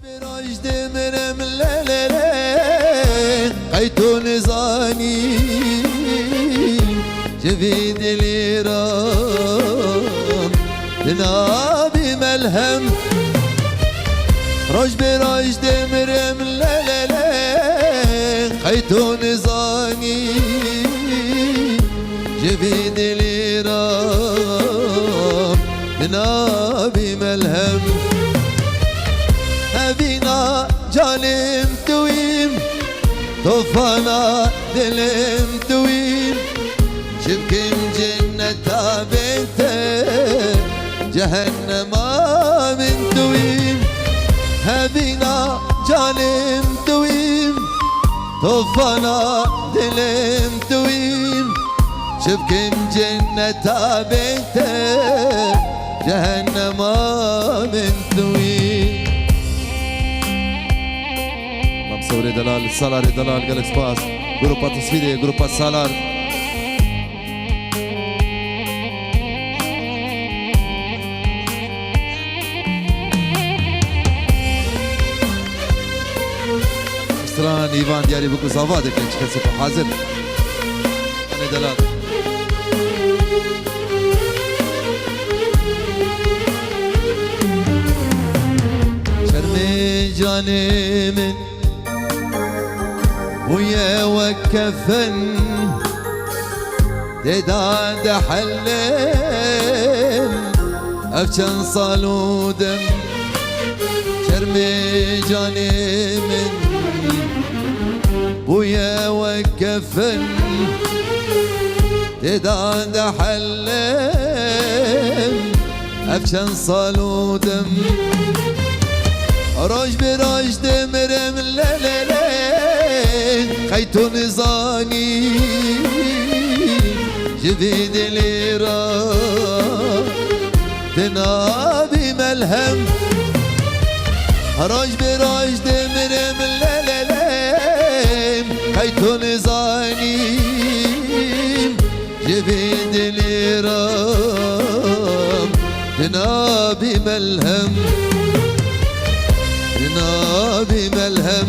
براج دمرم للالي قيتو نزاني جفيد الإيران تنابي ملهم روج براج دمرم للالي قيتو نزاني جفيد الإيران تنابي ملهم أبينا جالم تويم طوفانا دلم تويم شبكم جنة بنته جهنم من تويم أبينا جالم تويم طوفانا دلم تويم شبكم جنة بنته جهنم من تويم Sobre Dalal, Salar e Dalal, Gal Espaço, Grupo Atosfide, Grupo Salar. Stran, Ivan, Diari, Bucu Zavade, que a gente quer ser com Hazel. Ane Dalal. Şermi canimin ويا وكفن دداد حلم أفشن صالودم شرمي جاني من ويا وكفن دداد حلم أفشن صالودم روج براج دمرم للالي قيتو نزاني جديد الإيران تنابي ملهم روج براج دمرم للالي قيتو نزاني جديد الإيران تنابي ملهم تنابي ملهم